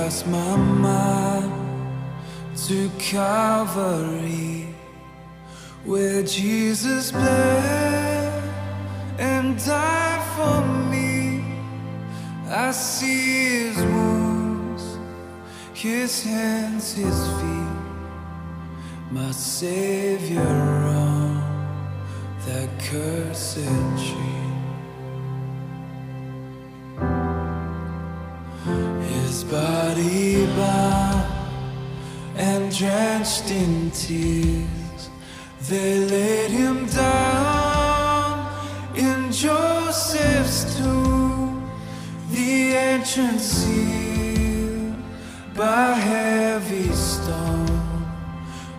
cast my mind to Calvary, where Jesus bled and died for me. I see his wounds, his hands, his feet, my Savior on that cursed tree. His body bound and drenched in tears, they laid him down in Joseph's tomb, the entrance sealed by heavy stone.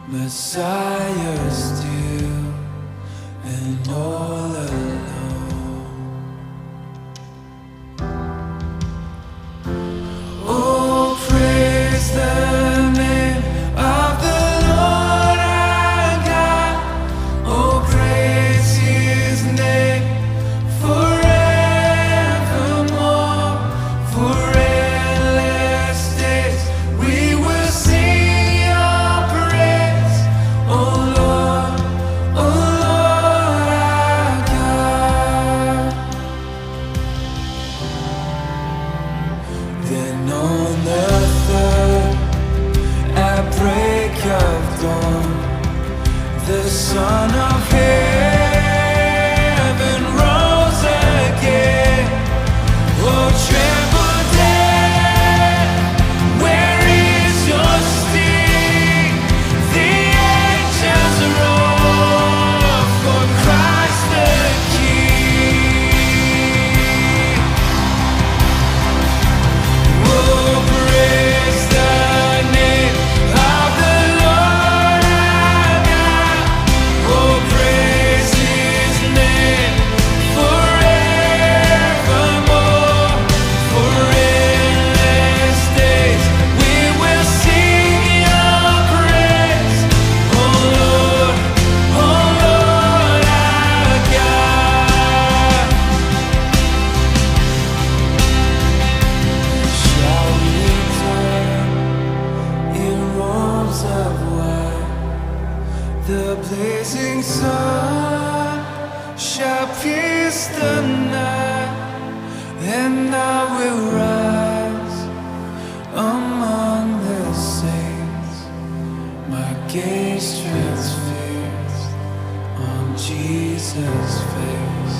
Messiah still and all alone. Oh, praise the name of the Lord our God. Oh, praise his name forevermore. For endless days we will sing your praise. Oh Lord our God. Then on the third, at break of dawn, the Son of Heaven rose again. Oh, tremble dead, where is your sting? The angels roar for Christ the King. Oh, praise the name of the Lord our God. Oh, praise his name forevermore. For endless days we will sing your praise. Oh Lord our God. Shall return in robes of white, the blazing sun shall pierce the night, and I will rise among the saints, my gaze transfixed on Jesus' face.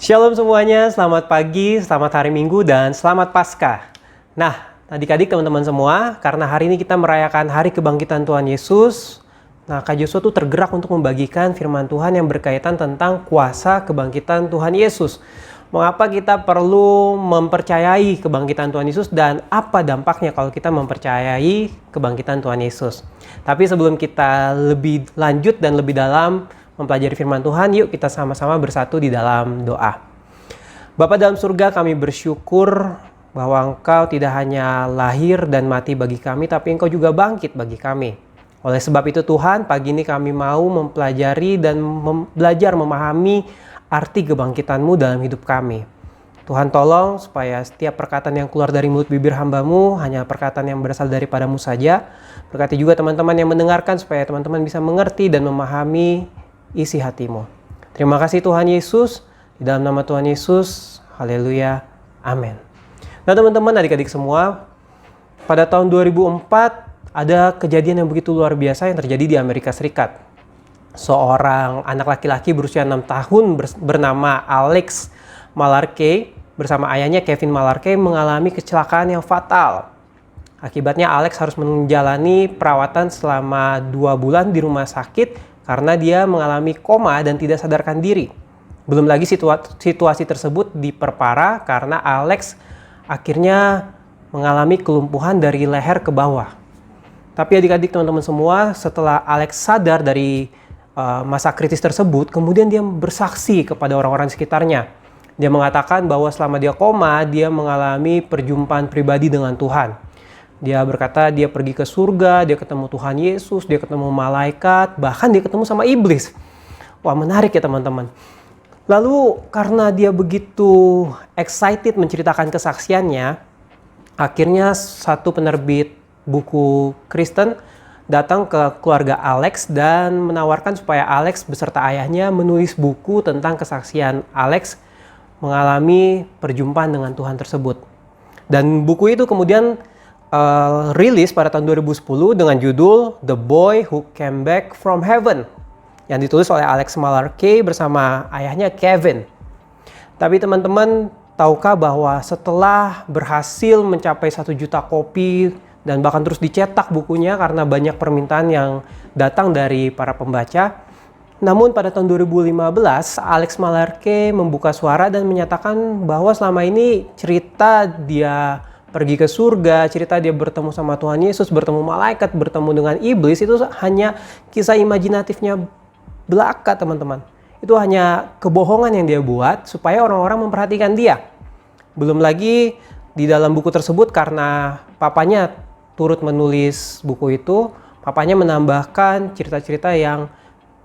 Shalom semuanya, selamat pagi, selamat hari Minggu, dan selamat Paskah. Nah, adik-adik teman-teman semua, karena hari ini kita merayakan Hari Kebangkitan Tuhan Yesus, nah Kak Joshua tuh tergerak untuk membagikan firman Tuhan yang berkaitan tentang kuasa kebangkitan Tuhan Yesus. Mengapa kita perlu mempercayai kebangkitan Tuhan Yesus dan apa dampaknya kalau kita mempercayai kebangkitan Tuhan Yesus. Tapi sebelum kita lebih lanjut dan lebih dalam mempelajari firman Tuhan, yuk kita sama-sama bersatu di dalam doa. Bapa dalam surga, kami bersyukur bahwa Engkau tidak hanya lahir dan mati bagi kami, tapi Engkau juga bangkit bagi kami. Oleh sebab itu Tuhan, pagi ini kami mau mempelajari dan belajar memahami arti kebangkitan-Mu dalam hidup kami. Tuhan tolong supaya setiap perkataan yang keluar dari mulut bibir hamba-Mu hanya perkataan yang berasal daripada-Mu saja. Berkati juga teman-teman yang mendengarkan supaya teman-teman bisa mengerti dan memahami isi hatimu. Terima kasih Tuhan Yesus. Di dalam nama Tuhan Yesus. Haleluya. Amin. Nah teman-teman, adik-adik semua, pada tahun 2004 ada kejadian yang begitu luar biasa yang terjadi di Amerika Serikat. Seorang anak laki-laki berusia 6 tahun bernama Alex Malarkey bersama ayahnya Kevin Malarkey mengalami kecelakaan yang fatal. Akibatnya Alex harus menjalani perawatan selama 2 bulan di rumah sakit karena dia mengalami koma dan tidak sadarkan diri. Belum lagi situasi tersebut diperparah karena Alex akhirnya mengalami kelumpuhan dari leher ke bawah. Tapi adik-adik teman-teman semua, setelah Alex sadar dari masa kritis tersebut, kemudian dia bersaksi kepada orang-orang sekitarnya. Dia mengatakan bahwa selama dia koma, dia mengalami perjumpaan pribadi dengan Tuhan. Dia berkata dia pergi ke surga, dia ketemu Tuhan Yesus, dia ketemu malaikat, bahkan dia ketemu sama iblis. Wah, menarik ya teman-teman. Lalu karena dia begitu excited menceritakan kesaksiannya, akhirnya satu penerbit buku Kristen datang ke keluarga Alex dan menawarkan supaya Alex beserta ayahnya menulis buku tentang kesaksian Alex mengalami perjumpaan dengan Tuhan tersebut. Dan buku itu kemudian rilis pada tahun 2010 dengan judul The Boy Who Came Back From Heaven yang ditulis oleh Alex Malarkey bersama ayahnya Kevin. Tapi teman-teman, tahukah bahwa setelah berhasil mencapai 1 juta kopi dan bahkan terus dicetak bukunya karena banyak permintaan yang datang dari para pembaca, namun pada tahun 2015 Alex Malarkey membuka suara dan menyatakan bahwa selama ini cerita dia pergi ke surga, cerita dia bertemu sama Tuhan Yesus, bertemu malaikat, bertemu dengan iblis, itu hanya kisah imajinatifnya belaka teman-teman. Itu hanya kebohongan yang dia buat supaya orang-orang memperhatikan dia. Belum lagi di dalam buku tersebut karena papanya turut menulis buku itu, papanya menambahkan cerita-cerita yang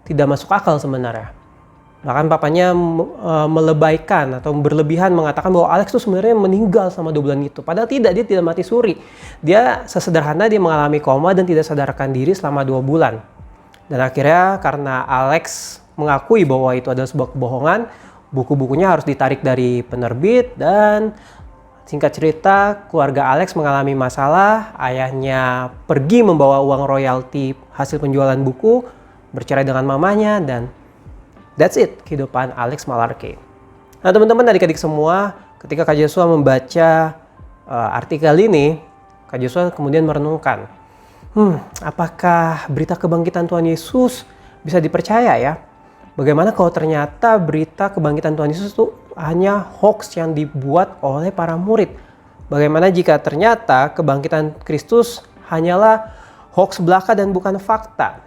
tidak masuk akal sebenarnya. Bahkan papanya melebaikan atau berlebihan mengatakan bahwa Alex itu sebenarnya meninggal selama 2 bulan itu. Padahal tidak, dia tidak mati suri. Dia sesederhana dia mengalami koma dan tidak sadarkan diri selama 2 bulan. Dan akhirnya karena Alex mengakui bahwa itu adalah sebuah kebohongan, buku-bukunya harus ditarik dari penerbit dan singkat cerita keluarga Alex mengalami masalah. Ayahnya pergi membawa uang royalti hasil penjualan buku, bercerai dengan mamanya, dan that's it, kehidupan Alex Malarkey. Nah teman-teman, adik-adik semua, ketika Kak Joshua membaca artikel ini, Kak Joshua kemudian merenungkan, apakah berita kebangkitan Tuhan Yesus bisa dipercaya ya? Bagaimana kalau ternyata berita kebangkitan Tuhan Yesus itu hanya hoax yang dibuat oleh para murid? Bagaimana jika ternyata kebangkitan Kristus hanyalah hoax belaka dan bukan fakta?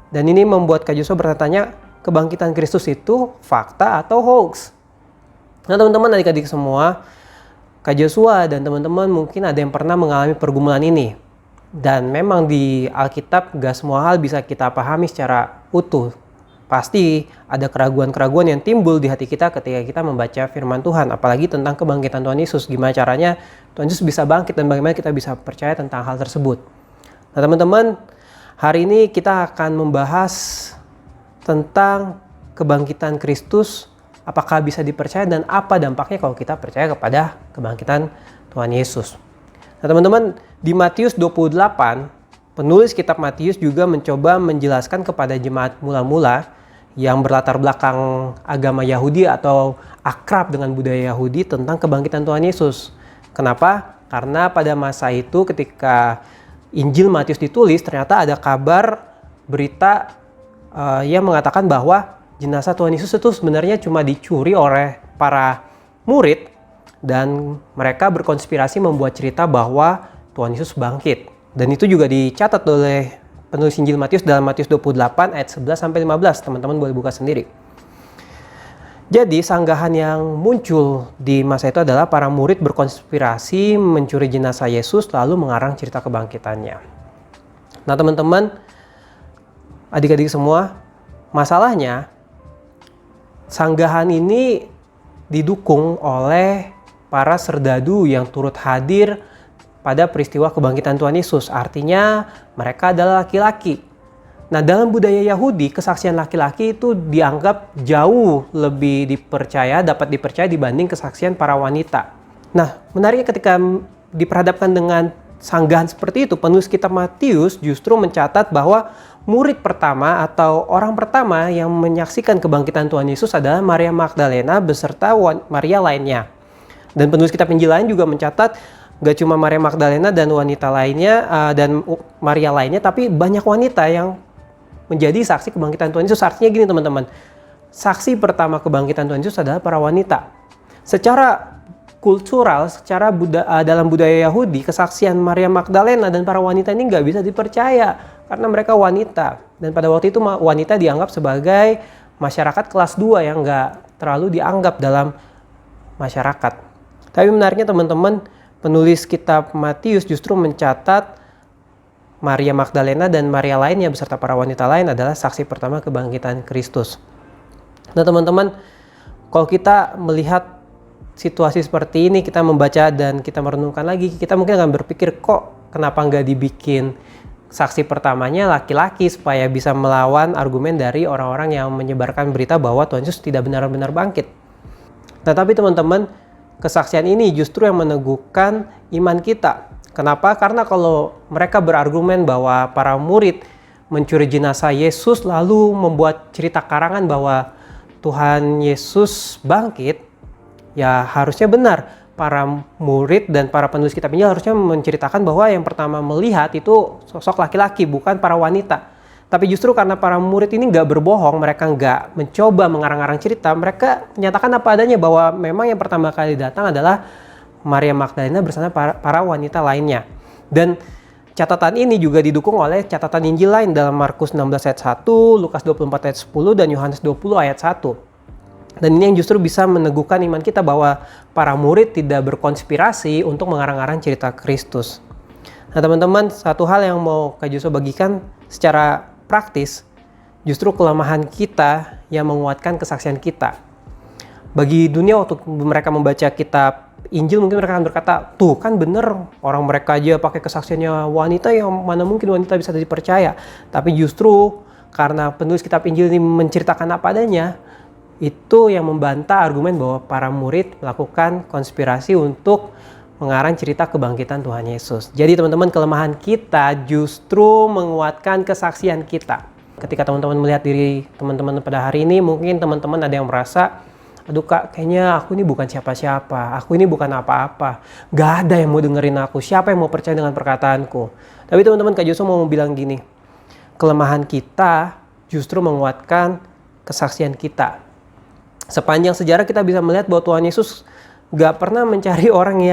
Dan ini membuat Kak Joshua bertanya, kebangkitan Kristus itu fakta atau hoax? Nah teman-teman, adik-adik semua, Kak Joshua dan teman-teman mungkin ada yang pernah mengalami pergumulan ini. Dan memang di Alkitab gak semua hal bisa kita pahami secara utuh. Pasti ada keraguan-keraguan yang timbul di hati kita ketika kita membaca firman Tuhan. Apalagi tentang kebangkitan Tuhan Yesus. Gimana caranya Tuhan Yesus bisa bangkit dan bagaimana kita bisa percaya tentang hal tersebut. Nah teman-teman, hari ini kita akan membahas tentang kebangkitan Kristus, apakah bisa dipercaya dan apa dampaknya kalau kita percaya kepada kebangkitan Tuhan Yesus. Nah teman-teman, di Matius 28, penulis kitab Matius juga mencoba menjelaskan kepada jemaat mula-mula yang berlatar belakang agama Yahudi atau akrab dengan budaya Yahudi tentang kebangkitan Tuhan Yesus. Kenapa? Karena pada masa itu ketika Injil Matius ditulis, ternyata ada kabar berita yang mengatakan bahwa jenazah Tuhan Yesus itu sebenarnya cuma dicuri oleh para murid dan mereka berkonspirasi membuat cerita bahwa Tuhan Yesus bangkit. Dan itu juga dicatat oleh penulis Injil Matius dalam Matius 28 ayat 11 sampai 15. Teman-teman boleh buka sendiri. Jadi sanggahan yang muncul di masa itu adalah para murid berkonspirasi mencuri jenazah Yesus lalu mengarang cerita kebangkitannya. Nah teman-teman, adik-adik semua, masalahnya sanggahan ini didukung oleh para serdadu yang turut hadir pada peristiwa kebangkitan Tuhan Yesus. Artinya mereka adalah laki-laki. Nah dalam budaya Yahudi, kesaksian laki-laki itu dianggap jauh lebih dapat dipercaya dibanding kesaksian para wanita. Nah menariknya ketika diperhadapkan dengan sanggahan seperti itu, penulis kitab Matius justru mencatat bahwa murid pertama atau orang pertama yang menyaksikan kebangkitan Tuhan Yesus adalah Maria Magdalena beserta Maria lainnya. Dan penulis kitab Injil lain juga mencatat gak cuma Maria Magdalena dan wanita lainnya dan Maria lainnya, tapi banyak wanita yang menjadi saksi kebangkitan Tuhan Yesus. Artinya gini teman-teman, saksi pertama kebangkitan Tuhan Yesus adalah para wanita. Secara kultural, dalam budaya Yahudi, kesaksian Maria Magdalena dan para wanita ini gak bisa dipercaya karena mereka wanita. Dan pada waktu itu wanita dianggap sebagai masyarakat kelas 2 yang gak terlalu dianggap dalam masyarakat. Tapi menariknya teman-teman, penulis kitab Matius justru mencatat Maria Magdalena dan Maria lainnya beserta para wanita lain adalah saksi pertama kebangkitan Kristus. Nah teman-teman, kalau kita melihat situasi seperti ini, kita membaca dan kita merenungkan lagi, kita mungkin akan berpikir kok kenapa nggak dibikin saksi pertamanya laki-laki supaya bisa melawan argumen dari orang-orang yang menyebarkan berita bahwa Tuhan Yesus tidak benar-benar bangkit. Nah tapi teman-teman, kesaksian ini justru yang meneguhkan iman kita. Kenapa? Karena kalau mereka berargumen bahwa para murid mencuri jenazah Yesus lalu membuat cerita karangan bahwa Tuhan Yesus bangkit, ya harusnya benar. Para murid dan para penulis kitab Injil harusnya menceritakan bahwa yang pertama melihat itu sosok laki-laki, bukan para wanita. Tapi justru karena para murid ini nggak berbohong, mereka nggak mencoba mengarang-arang cerita, mereka menyatakan apa adanya bahwa memang yang pertama kali datang adalah Maria Magdalena bersama para wanita lainnya. Dan catatan ini juga didukung oleh catatan Injil lain dalam Markus 16 ayat 1, Lukas 24 ayat 10, dan Yohanes 20 ayat 1. Dan ini yang justru bisa meneguhkan iman kita bahwa para murid tidak berkonspirasi untuk mengarang-arang cerita Kristus. Nah teman-teman, satu hal yang mau Kak Joshua bagikan secara praktis, justru kelemahan kita yang menguatkan kesaksian kita. Bagi dunia waktu mereka membaca kitab Injil mungkin mereka akan berkata, tuh kan bener orang mereka aja pakai kesaksiannya wanita, yang mana mungkin wanita bisa dipercaya. Tapi justru karena penulis kitab Injil ini menceritakan apa adanya, itu yang membantah argumen bahwa para murid melakukan konspirasi untuk mengarang cerita kebangkitan Tuhan Yesus. Jadi teman-teman, kelemahan kita justru menguatkan kesaksian kita. Ketika teman-teman melihat diri teman-teman pada hari ini, mungkin teman-teman ada yang merasa, aduh Kak, kayaknya aku ini bukan siapa-siapa, aku ini bukan apa-apa, gak ada yang mau dengerin aku, siapa yang mau percaya dengan perkataanku. Tapi teman-teman, Kak Joshua mau bilang gini, kelemahan kita justru menguatkan kesaksian kita. Sepanjang sejarah kita bisa melihat bahwa Tuhan Yesus gak pernah mencari orang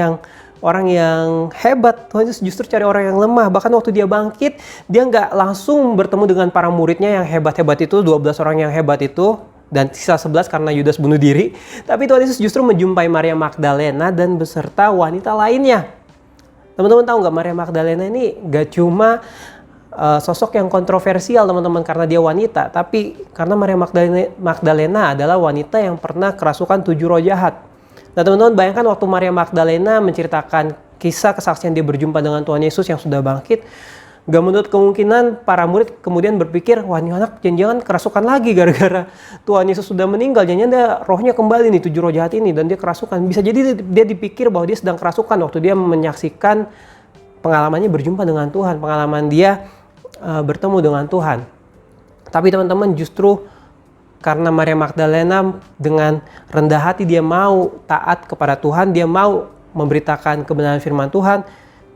yang hebat. Tuhan Yesus justru cari orang yang lemah. Bahkan waktu dia bangkit, dia gak langsung bertemu dengan para muridnya yang hebat-hebat itu, 12 orang yang hebat itu, dan sisa 11 karena Yudas bunuh diri. Tapi Tuhan Yesus justru menjumpai Maria Magdalena dan beserta wanita lainnya. Teman-teman tahu gak, Maria Magdalena ini gak cuma sosok yang kontroversial teman-teman karena dia wanita, tapi karena Maria Magdalena adalah wanita yang pernah kerasukan 7 roh jahat. Nah teman-teman, bayangkan waktu Maria Magdalena menceritakan kisah kesaksian dia berjumpa dengan Tuhan Yesus yang sudah bangkit, gak menutup kemungkinan para murid kemudian berpikir, wah ini anak jangan-jangan kerasukan lagi gara-gara Tuhan Yesus sudah meninggal, jangan-jangan dia rohnya kembali nih 7 roh jahat ini dan dia kerasukan. Bisa jadi dia dipikir bahwa dia sedang kerasukan waktu dia menyaksikan pengalamannya berjumpa dengan Tuhan, pengalaman dia bertemu dengan Tuhan. Tapi teman-teman, justru karena Maria Magdalena dengan rendah hati dia mau taat kepada Tuhan, dia mau memberitakan kebenaran firman Tuhan,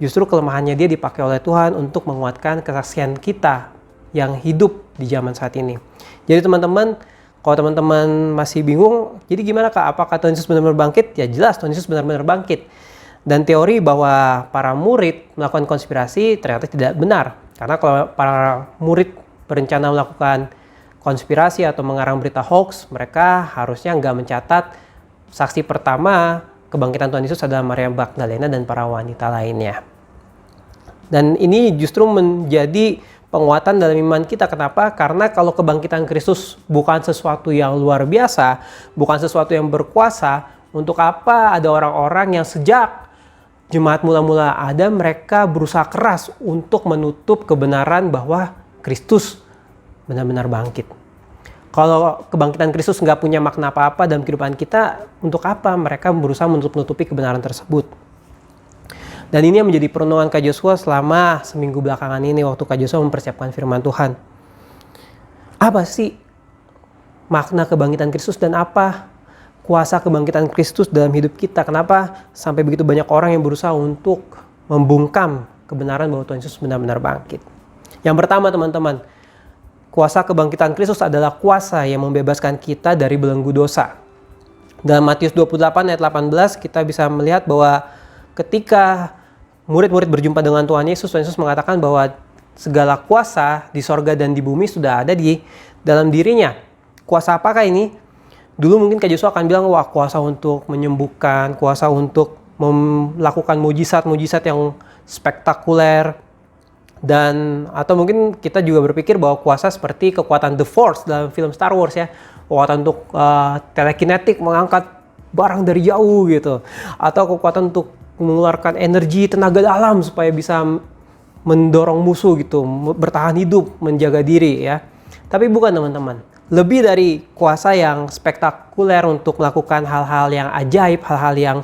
justru kelemahannya dia dipakai oleh Tuhan untuk menguatkan kesaksian kita yang hidup di zaman saat ini. Jadi teman-teman, kalau teman-teman masih bingung, jadi gimana Kak? Apakah Tuhan Yesus benar-benar bangkit? Ya jelas Tuhan Yesus benar-benar bangkit. Dan teori bahwa para murid melakukan konspirasi ternyata tidak benar. Karena kalau para murid berencana melakukan konspirasi atau mengarang berita hoax, mereka harusnya nggak mencatat saksi pertama kebangkitan Tuhan Yesus adalah Maria Magdalena dan para wanita lainnya. Dan ini justru menjadi penguatan dalam iman kita. Kenapa? Karena kalau kebangkitan Kristus bukan sesuatu yang luar biasa, bukan sesuatu yang berkuasa, untuk apa ada orang-orang yang sejak jemaat mula-mula ada, mereka berusaha keras untuk menutup kebenaran bahwa Kristus benar-benar bangkit. Kalau kebangkitan Kristus nggak punya makna apa-apa dalam kehidupan kita, untuk apa mereka berusaha menutup-nutupi kebenaran tersebut? Dan ini yang menjadi perenungan Kak Joshua selama seminggu belakangan ini waktu Kak Joshua mempersiapkan firman Tuhan. Apa sih makna kebangkitan Kristus dan apa kuasa kebangkitan Kristus dalam hidup kita? Kenapa sampai begitu banyak orang yang berusaha untuk membungkam kebenaran bahwa Tuhan Yesus benar-benar bangkit? Yang pertama teman-teman, kuasa kebangkitan Kristus adalah kuasa yang membebaskan kita dari belenggu dosa. Dalam Matius 28 ayat 18 kita bisa melihat bahwa ketika murid-murid berjumpa dengan Tuhan Yesus mengatakan bahwa segala kuasa di sorga dan di bumi sudah ada di dalam dirinya. Kuasa apakah ini? Dulu mungkin Kak Joshua akan bilang, wah kuasa untuk menyembuhkan, kuasa untuk melakukan mujizat-mujizat yang spektakuler. Dan atau mungkin kita juga berpikir bahwa kuasa seperti kekuatan The Force dalam film Star Wars ya. Kekuatan untuk telekinetik, mengangkat barang dari jauh gitu. Atau kekuatan untuk mengeluarkan energi tenaga dalam supaya bisa mendorong musuh gitu, bertahan hidup, menjaga diri ya. Tapi bukan teman-teman. Lebih dari kuasa yang spektakuler untuk melakukan hal-hal yang ajaib, hal-hal yang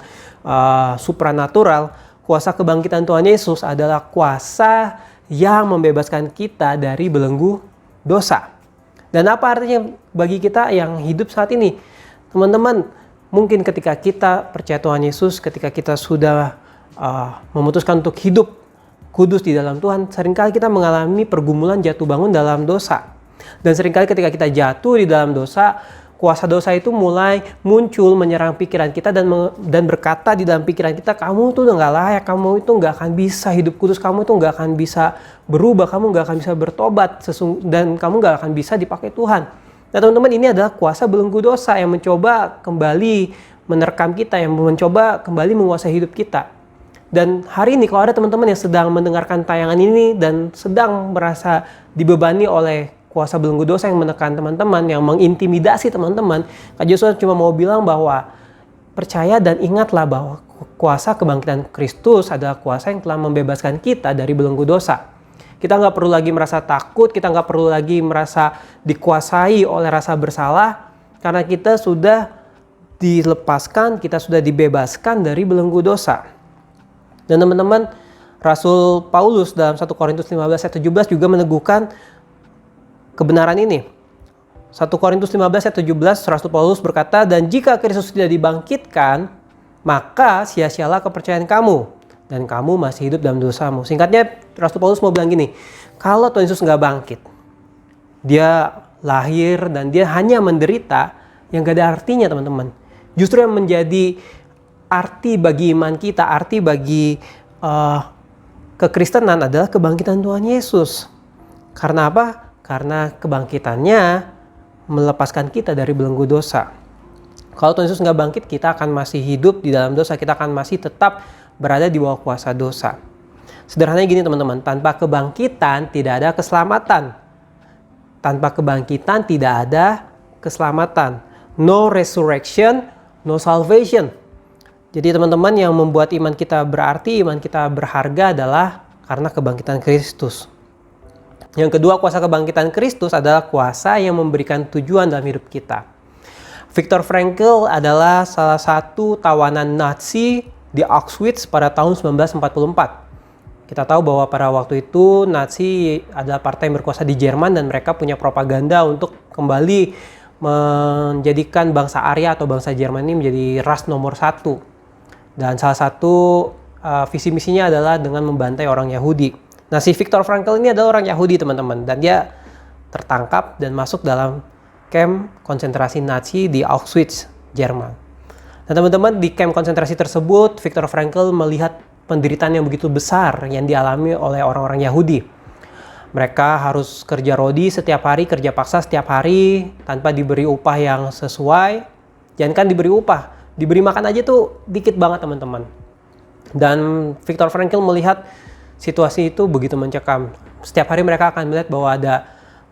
supranatural, kuasa kebangkitan Tuhan Yesus adalah kuasa yang membebaskan kita dari belenggu dosa. Dan apa artinya bagi kita yang hidup saat ini? Teman-teman, mungkin ketika kita percaya Tuhan Yesus, ketika kita sudah memutuskan untuk hidup kudus di dalam Tuhan, seringkali kita mengalami pergumulan jatuh bangun dalam dosa. Dan seringkali ketika kita jatuh di dalam dosa, kuasa dosa itu mulai muncul menyerang pikiran kita dan berkata di dalam pikiran kita, kamu tuh udah gak layak, kamu itu gak akan bisa hidup kudus, kamu itu gak akan bisa berubah, kamu gak akan bisa bertobat, dan kamu gak akan bisa dipakai Tuhan. Nah teman-teman, ini adalah kuasa belenggu dosa yang mencoba kembali menerkam kita, yang mencoba kembali menguasai hidup kita. Dan hari ini kalau ada teman-teman yang sedang mendengarkan tayangan ini dan sedang merasa dibebani oleh kuasa belenggu dosa yang menekan teman-teman, yang mengintimidasi teman-teman, Kak Joshua cuma mau bilang bahwa percaya dan ingatlah bahwa kuasa kebangkitan Kristus adalah kuasa yang telah membebaskan kita dari belenggu dosa. Kita nggak perlu lagi merasa takut, kita nggak perlu lagi merasa dikuasai oleh rasa bersalah, karena kita sudah dilepaskan, kita sudah dibebaskan dari belenggu dosa. Dan teman-teman, Rasul Paulus dalam 1 Korintus 15 ayat 17 juga meneguhkan kebenaran ini. 1 Korintus 15 ayat 17 Rasul Paulus berkata, dan jika Kristus tidak dibangkitkan, maka sia-sialah kepercayaan kamu dan kamu masih hidup dalam dosamu. Singkatnya Rasul Paulus mau bilang gini, kalau Tuhan Yesus nggak bangkit, dia lahir dan dia hanya menderita, yang gak ada artinya teman-teman. Justru yang menjadi arti bagi iman kita, arti bagi kekristenan adalah kebangkitan Tuhan Yesus. Karena apa? Karena kebangkitannya melepaskan kita dari belenggu dosa. Kalau Tuhan Yesus nggak bangkit, kita akan masih hidup di dalam dosa. Kita akan masih tetap berada di bawah kuasa dosa. Sederhananya gini teman-teman, tanpa kebangkitan tidak ada keselamatan. Tanpa kebangkitan tidak ada keselamatan. No resurrection, no salvation. Jadi teman-teman, yang membuat iman kita berarti, iman kita berharga adalah karena kebangkitan Kristus. Yang kedua, kuasa kebangkitan Kristus adalah kuasa yang memberikan tujuan dalam hidup kita. Viktor Frankl adalah salah satu tawanan Nazi di Auschwitz pada tahun 1944. Kita tahu bahwa pada waktu itu Nazi adalah partai yang berkuasa di Jerman dan mereka punya propaganda untuk kembali menjadikan bangsa Arya atau bangsa Jerman ini menjadi ras nomor satu. Dan salah satu visi misinya adalah dengan membantai orang Yahudi. Nah, si Viktor Frankl ini adalah orang Yahudi, teman-teman, dan dia tertangkap dan masuk dalam camp konsentrasi Nazi di Auschwitz, Jerman. Nah, teman-teman, di camp konsentrasi tersebut, Viktor Frankl melihat penderitaan yang begitu besar yang dialami oleh orang-orang Yahudi. Mereka harus kerja rodi setiap hari, kerja paksa setiap hari, tanpa diberi upah yang sesuai. Jangan kan diberi upah, diberi makan aja tuh dikit banget, teman-teman. Dan Viktor Frankl melihat situasi itu begitu mencekam. Setiap hari mereka akan melihat bahwa ada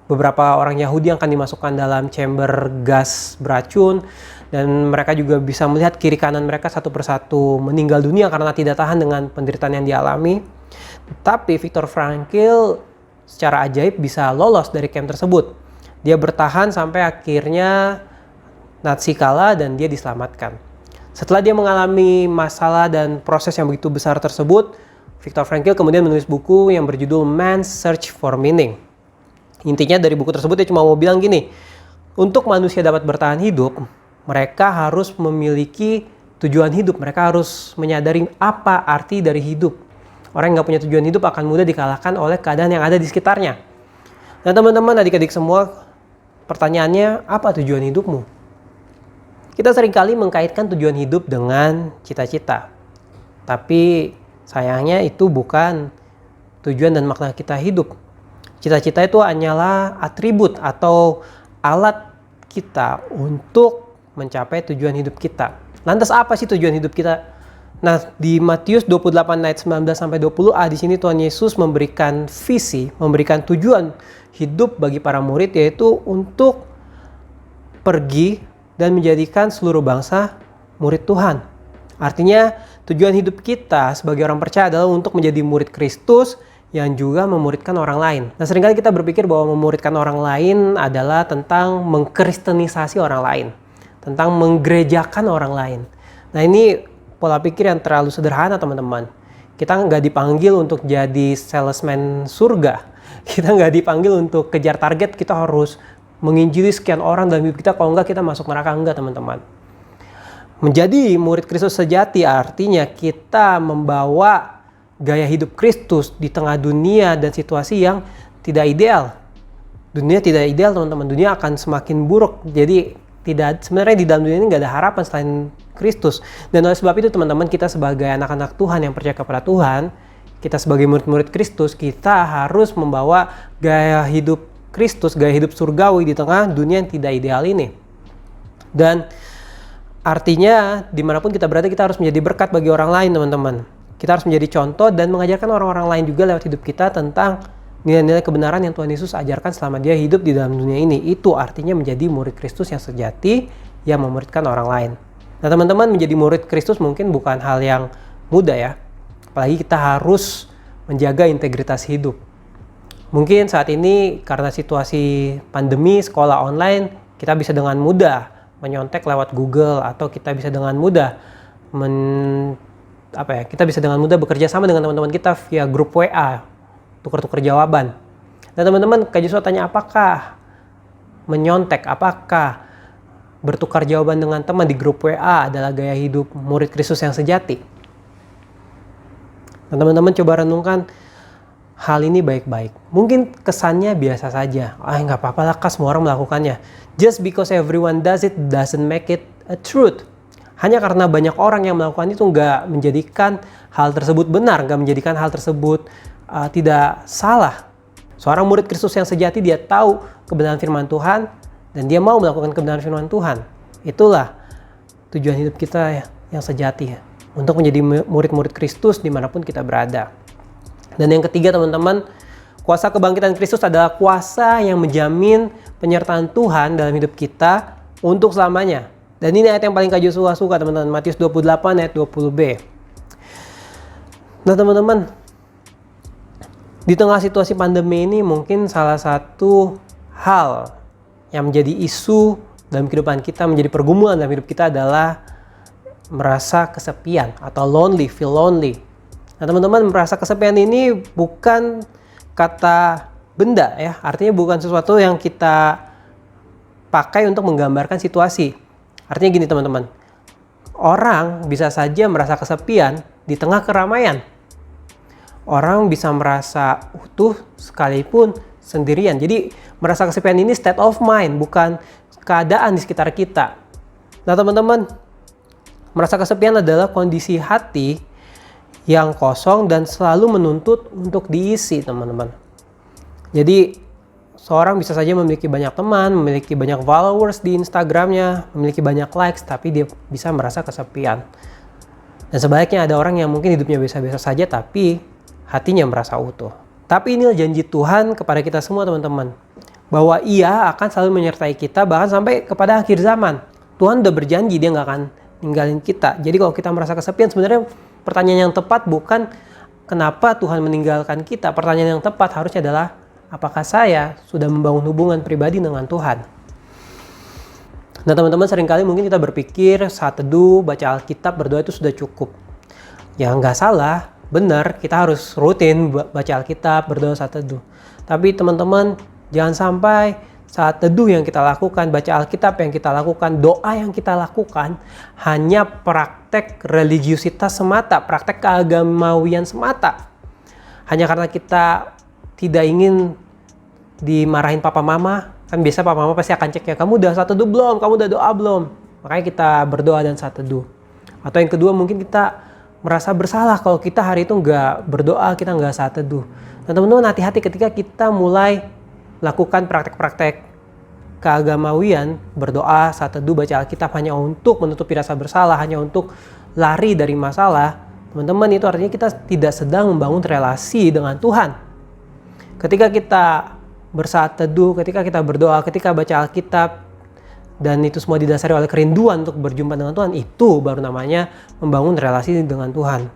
beberapa orang Yahudi yang akan dimasukkan dalam chamber gas beracun, dan mereka juga bisa melihat kiri kanan mereka satu persatu meninggal dunia karena tidak tahan dengan penderitaan yang dialami. Tapi Viktor Frankl secara ajaib bisa lolos dari camp tersebut. Dia bertahan sampai akhirnya Nazi kalah dan dia diselamatkan. Setelah dia mengalami masalah dan proses yang begitu besar tersebut, Viktor Frankl kemudian menulis buku yang berjudul Man's Search for Meaning. Intinya dari buku tersebut dia cuma mau bilang gini, untuk manusia dapat bertahan hidup, mereka harus memiliki tujuan hidup. Mereka harus menyadari apa arti dari hidup. Orang yang nggak punya tujuan hidup akan mudah dikalahkan oleh keadaan yang ada di sekitarnya. Nah, teman-teman, adik-adik semua, pertanyaannya, apa tujuan hidupmu? Kita seringkali mengkaitkan tujuan hidup dengan cita-cita. Tapi sayangnya itu bukan tujuan dan makna kita hidup. Cita-cita itu hanyalah atribut atau alat kita untuk mencapai tujuan hidup kita. Lantas apa sih tujuan hidup kita? Nah, di Matius 28 ayat 19-20a di sini Tuhan Yesus memberikan visi, memberikan tujuan hidup bagi para murid, yaitu untuk pergi dan menjadikan seluruh bangsa murid Tuhan. Artinya tujuan hidup kita sebagai orang percaya adalah untuk menjadi murid Kristus yang juga memuridkan orang lain. Nah, seringkali kita berpikir bahwa memuridkan orang lain adalah tentang mengkristenisasi orang lain, tentang menggerejakan orang lain. Nah, ini pola pikir yang terlalu sederhana, teman-teman. Kita nggak dipanggil untuk jadi salesman surga. Kita nggak dipanggil untuk kejar target, kita harus menginjili sekian orang dalam hidup kita, kalau enggak kita masuk neraka. Enggak, teman-teman. Menjadi murid Kristus sejati artinya kita membawa gaya hidup Kristus di tengah dunia dan situasi yang tidak ideal. Dunia tidak ideal, teman-teman. Dunia akan semakin buruk. Jadi sebenarnya di dalam dunia ini nggak ada harapan selain Kristus. Dan oleh sebab itu, teman-teman, kita sebagai anak-anak Tuhan yang percaya kepada Tuhan, kita sebagai murid-murid Kristus, kita harus membawa gaya hidup Kristus, gaya hidup surgawi di tengah dunia yang tidak ideal ini. Dan artinya dimanapun kita berada, kita harus menjadi berkat bagi orang lain, teman-teman. Kita harus menjadi contoh dan mengajarkan orang-orang lain juga lewat hidup kita tentang nilai-nilai kebenaran yang Tuhan Yesus ajarkan selama dia hidup di dalam dunia ini. Itu artinya menjadi murid Kristus yang sejati, yang memuridkan orang lain. Nah, teman-teman, menjadi murid Kristus mungkin bukan hal yang mudah ya. Apalagi kita harus menjaga integritas hidup. Mungkin saat ini karena situasi pandemi, sekolah online, kita bisa dengan mudah menyontek lewat Google, atau kita bisa dengan mudah kita bisa dengan mudah bekerja sama dengan teman-teman kita via grup WA, tukar-tukar jawaban. Dan teman-teman, Kak Joshua tanya, apakah menyontek, apakah bertukar jawaban dengan teman di grup WA adalah gaya hidup murid Kristus yang sejati? Nah, teman-teman, coba renungkan hal ini baik-baik. Mungkin kesannya biasa saja. Nggak apa-apa lah, semua orang melakukannya. Just because everyone does it doesn't make it a truth. Hanya karena banyak orang yang melakukan itu nggak menjadikan hal tersebut benar, nggak menjadikan hal tersebut tidak salah. Seorang murid Kristus yang sejati, dia tahu kebenaran firman Tuhan dan dia mau melakukan kebenaran firman Tuhan. Itulah tujuan hidup kita yang sejati, untuk menjadi murid-murid Kristus dimanapun kita berada. Dan yang ketiga, teman-teman, kuasa kebangkitan Kristus adalah kuasa yang menjamin penyertaan Tuhan dalam hidup kita untuk selamanya. Dan ini ayat yang paling Kak Joshua suka, teman-teman. Matius 28 ayat 20b. Nah, teman-teman, di tengah situasi pandemi ini mungkin salah satu hal yang menjadi isu dalam kehidupan kita, menjadi pergumulan dalam hidup kita adalah merasa kesepian atau lonely, feel lonely. Nah, teman-teman, merasa kesepian ini bukan kata benda ya. Artinya bukan sesuatu yang kita pakai untuk menggambarkan situasi. Artinya gini teman-teman, orang bisa saja merasa kesepian di tengah keramaian. Orang bisa merasa utuh sekalipun sendirian. Jadi merasa kesepian ini state of mind, bukan keadaan di sekitar kita. Nah teman-teman, merasa kesepian adalah kondisi hati yang kosong dan selalu menuntut untuk diisi teman-teman. Jadi seorang bisa saja memiliki banyak teman, memiliki banyak followers di Instagramnya, memiliki banyak likes, tapi dia bisa merasa kesepian. Dan sebaliknya ada orang yang mungkin hidupnya biasa-biasa saja, tapi hatinya merasa utuh. Tapi inilah janji Tuhan kepada kita semua teman-teman, bahwa Ia akan selalu menyertai kita bahkan sampai kepada akhir zaman. Tuhan udah berjanji Dia nggak akan ninggalin kita. Jadi kalau kita merasa kesepian, sebenarnya pertanyaan yang tepat bukan kenapa Tuhan meninggalkan kita. Pertanyaan yang tepat harusnya adalah, apakah saya sudah membangun hubungan pribadi dengan Tuhan? Nah teman-teman, seringkali mungkin kita berpikir saat teduh, baca Alkitab, berdoa itu sudah cukup. Ya nggak salah, benar, kita harus rutin baca Alkitab, berdoa saat teduh. Tapi teman-teman, jangan sampai saat teduh yang kita lakukan, baca Alkitab yang kita lakukan, doa yang kita lakukan hanya praktek religiusitas semata, praktek keagamawian semata. Hanya karena kita tidak ingin dimarahin papa mama, kan biasa papa mama pasti akan cek ya, kamu udah saat teduh belum, kamu udah doa belum. Makanya kita berdoa dan saat teduh. Atau yang kedua, mungkin kita merasa bersalah kalau kita hari itu nggak berdoa, kita nggak saat teduh. Dan teman-teman, hati-hati ketika kita mulai lakukan praktek-praktek keagamawian, berdoa saat teduh, baca Alkitab hanya untuk menutupi rasa bersalah, hanya untuk lari dari masalah. Teman-teman, itu artinya kita tidak sedang membangun relasi dengan Tuhan. Ketika kita bersaat teduh, ketika kita berdoa, ketika baca Alkitab, dan itu semua didasari oleh kerinduan untuk berjumpa dengan Tuhan, itu baru namanya membangun relasi dengan Tuhan.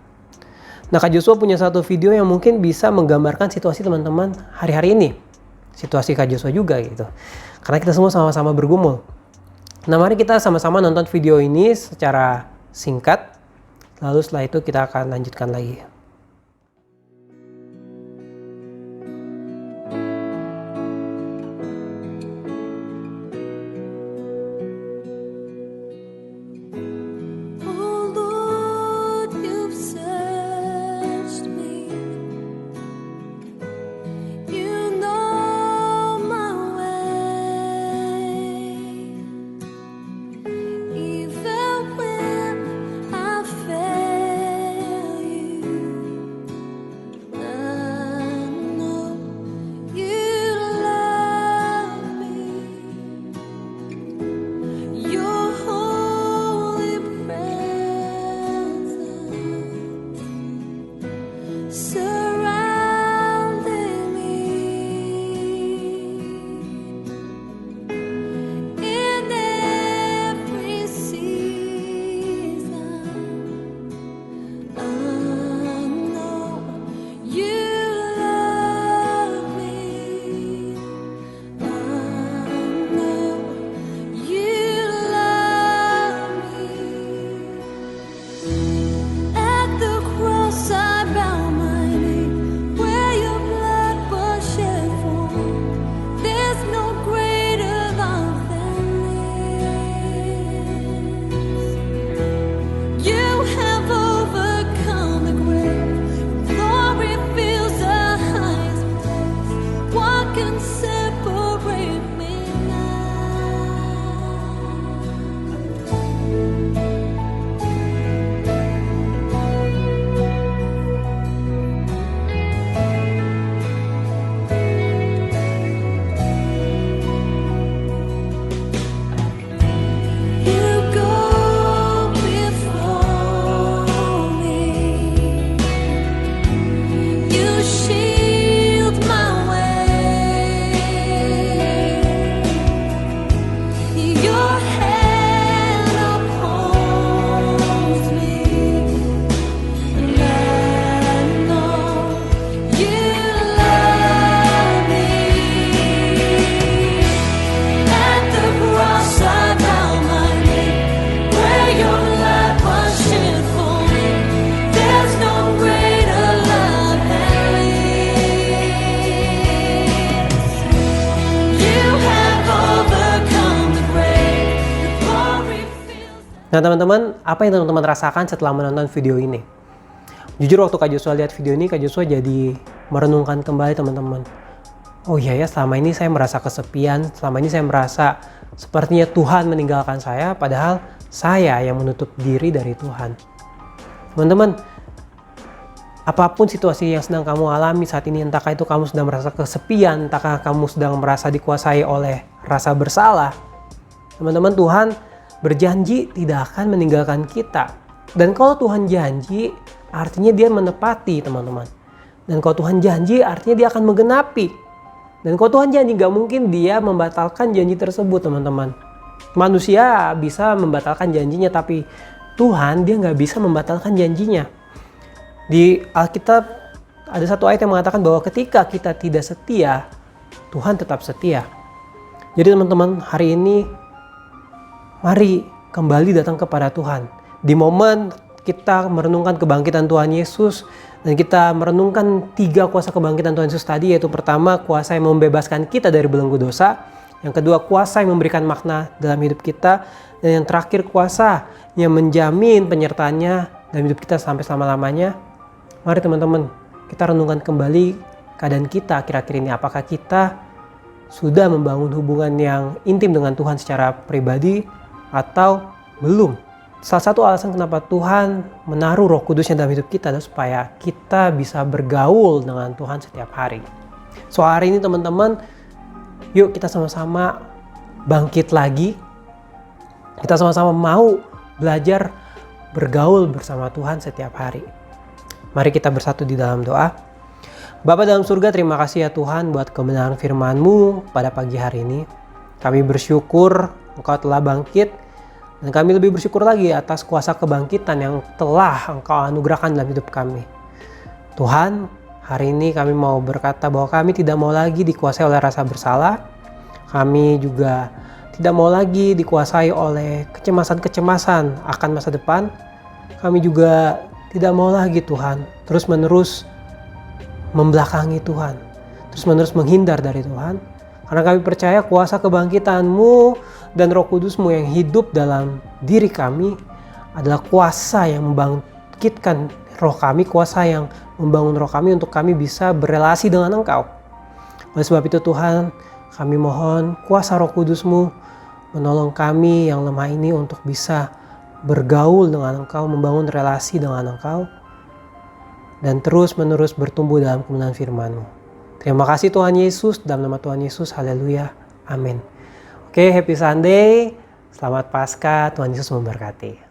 Nah, Kak Joshua punya satu video yang mungkin bisa menggambarkan situasi teman-teman hari-hari ini. Situasi Kak Joshua juga gitu. Karena kita semua sama-sama bergumul. Nah, mari kita sama-sama nonton video ini secara singkat. Lalu setelah itu kita akan lanjutkan lagi. Even when I fail you, Nah teman-teman, apa yang teman-teman rasakan setelah menonton video ini? Jujur waktu Kak Joshua lihat video ini, Kak Joshua jadi merenungkan kembali teman-teman. Oh iya ya, selama ini saya merasa kesepian, selama ini saya merasa sepertinya Tuhan meninggalkan saya, padahal saya yang menutup diri dari Tuhan. Teman-teman, apapun situasi yang sedang kamu alami saat ini, entahkah itu kamu sedang merasa kesepian, entahkah kamu sedang merasa dikuasai oleh rasa bersalah, teman-teman, Tuhan berjanji tidak akan meninggalkan kita. Dan kalau Tuhan janji, artinya dia menepati, teman-teman. Dan kalau Tuhan janji, artinya dia akan menggenapi. Dan kalau Tuhan janji, gak mungkin dia membatalkan janji tersebut, teman-teman. Manusia bisa membatalkan janjinya, tapi Tuhan dia gak bisa membatalkan janjinya. Di Alkitab ada satu ayat yang mengatakan bahwa ketika kita tidak setia, Tuhan tetap setia. Jadi teman-teman, hari ini mari kembali datang kepada Tuhan. Di momen kita merenungkan kebangkitan Tuhan Yesus dan kita merenungkan 3 kuasa kebangkitan Tuhan Yesus tadi, yaitu pertama kuasa yang membebaskan kita dari belenggu dosa, yang kedua kuasa yang memberikan makna dalam hidup kita, dan yang terakhir kuasa yang menjamin penyertaannya dalam hidup kita sampai selama-lamanya. Mari teman-teman, kita renungkan kembali keadaan kita akhir-akhir ini. Apakah kita sudah membangun hubungan yang intim dengan Tuhan secara pribadi atau belum? Salah satu alasan kenapa Tuhan menaruh Roh Kudusnya dalam hidup kita adalah supaya kita bisa bergaul dengan Tuhan setiap hari. So hari ini teman-teman, yuk kita sama-sama bangkit lagi. Kita sama-sama mau belajar bergaul bersama Tuhan setiap hari. Mari kita bersatu di dalam doa. Bapa dalam surga, terima kasih ya Tuhan buat kebenaran firman-Mu pada pagi hari ini. Kami bersyukur Engkau telah bangkit, dan kami lebih bersyukur lagi atas kuasa kebangkitan yang telah Engkau anugerahkan dalam hidup kami. Tuhan, hari ini kami mau berkata bahwa kami tidak mau lagi dikuasai oleh rasa bersalah. Kami juga tidak mau lagi dikuasai oleh kecemasan-kecemasan akan masa depan. Kami juga tidak mau lagi Tuhan terus-menerus membelakangi Tuhan, terus-menerus menghindar dari Tuhan. Karena kami percaya kuasa kebangkitan-Mu dan Roh Kudus-Mu yang hidup dalam diri kami adalah kuasa yang membangkitkan roh kami, kuasa yang membangun roh kami untuk kami bisa berelasi dengan Engkau. Oleh sebab itu Tuhan, kami mohon kuasa Roh Kudus-Mu menolong kami yang lemah ini untuk bisa bergaul dengan Engkau, membangun relasi dengan Engkau, dan terus-menerus bertumbuh dalam kebenaran firman-Mu. Terima kasih Tuhan Yesus, dalam nama Tuhan Yesus, haleluya, amin. Oke, happy Sunday, selamat Paskah, Tuhan Yesus memberkati.